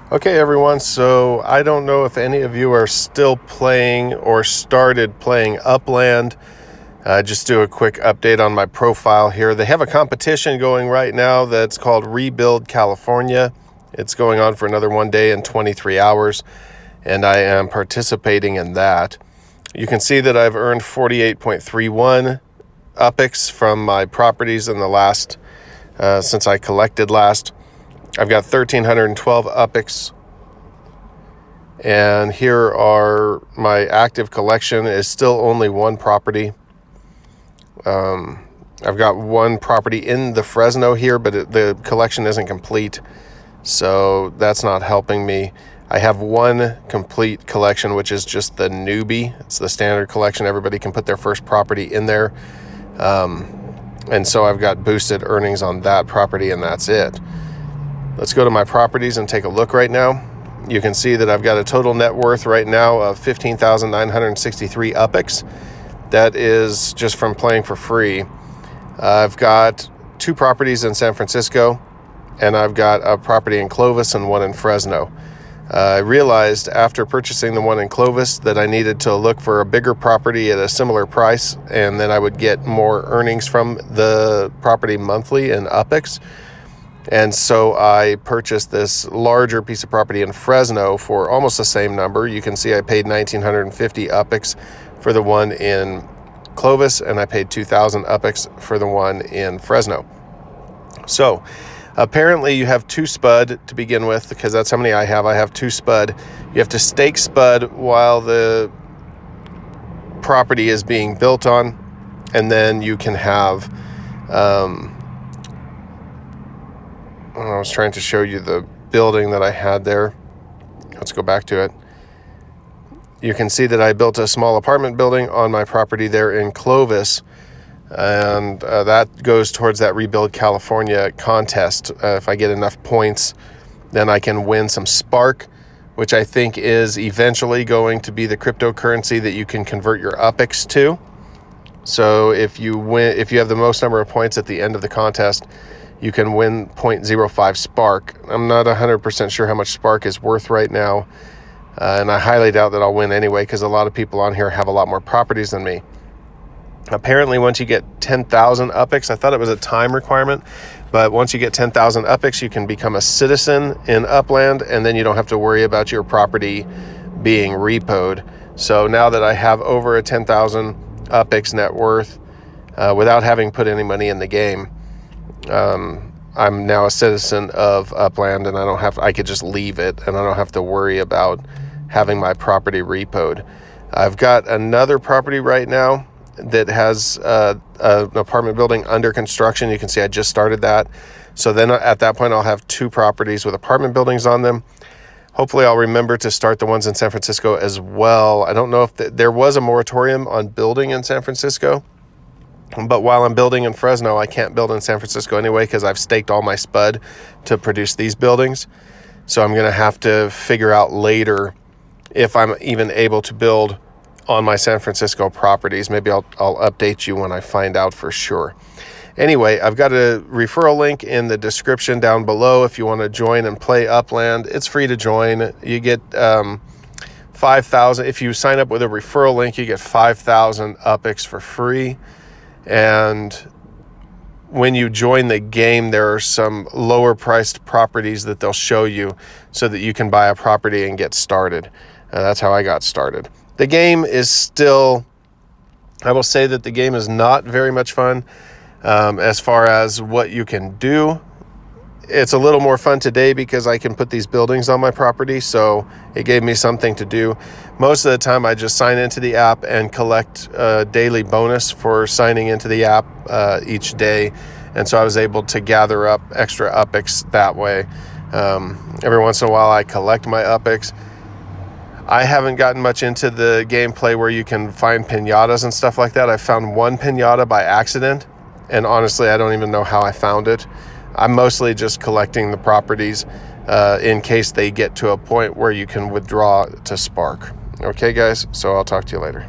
Okay, everyone, so I don't know if any of you are still playing or started playing Upland. Just do a quick update on my profile here. They have a competition going right now that's called Rebuild California. It's going on for another 1 day and 23 hours, and I am participating in that. You can see that I've earned 48.31 UPIX from my properties in the last, since I collected last. I've got 1,312 UPIX, and here are my active collection. Is still only one property. I've got one property in the Fresno here, but the collection isn't complete, so that's not helping me. I have one complete collection, which is just the newbie. It's the standard collection. Everybody can put their first property in there, and so I've got boosted earnings on that property, and that's it. Let's go to my properties and take a look right now. You can see that I've got a total net worth right now of 15,963 UPIX. That is just from playing for free. I've got two properties in San Francisco, and I've got a property in Clovis and one in Fresno. I realized after purchasing the one in Clovis that I needed to look for a bigger property at a similar price, and then I would get more earnings from the property monthly in UPIX. And so I purchased this larger piece of property in Fresno for almost the same number. You can see I paid 1,950 UPIX for the one in Clovis, and I paid 2,000 UPIX for the one in Fresno. So apparently you have two spud to begin with, because that's how many I have. I have two spud. You have to stake spud while the property is being built on, and then you can have... I was trying to show you the building that I had there. Let's go back to it. You can see that I built a small apartment building on my property there in Clovis, and that goes towards that Rebuild California contest. If I get enough points, then I can win some Spark, which I think is eventually going to be the cryptocurrency that you can convert your UPIX to. So if you have the most number of points at the end of the contest, you can win 0.05 Spark. I'm not 100% sure how much Spark is worth right now, and I highly doubt that I'll win anyway, because a lot of people on here have a lot more properties than me. Apparently, once you get 10,000 UPIX, I thought it was a time requirement, but once you get 10,000 UPIX, you can become a citizen in Upland, and then you don't have to worry about your property being repoed. So now that I have over a 10,000 UPIX net worth, without having put any money in the game, I'm now a citizen of Upland, and I could just leave it, and I don't have to worry about having my property repoed. I've got another property right now that has an apartment building under construction. You can see I just started that. So then at that point, I'll have two properties with apartment buildings on them. Hopefully I'll remember to start the ones in San Francisco as well. I don't know if there was a moratorium on building in San Francisco, but while I'm building in Fresno, I can't build in San Francisco anyway, because I've staked all my spud to produce these buildings. So I'm going to have to figure out later if I'm even able to build on my San Francisco properties. Maybe I'll update you when I find out for sure. Anyway, I've got a referral link in the description down below if you want to join and play Upland. It's free to join. You get 5,000. If you sign up with a referral link, you get 5,000 UPIX for free. And when you join the game, there are some lower priced properties that they'll show you so that you can buy a property and get started. That's how I got started. The game is still, I will say that the game is not very much fun as far as what you can do. It's a little more fun today because I can put these buildings on my property, so it gave me something to do. Most of the time I just sign into the app and collect a daily bonus for signing into the app each day, and so I was able to gather up extra UPIX that way. Every once in a while I collect my UPIX. I haven't gotten much into the gameplay where you can find piñatas and stuff like that. I found one piñata by accident, and honestly I don't even know how I found it. I'm mostly just collecting the properties in case they get to a point where you can withdraw to Spark. Okay, guys, so I'll talk to you later.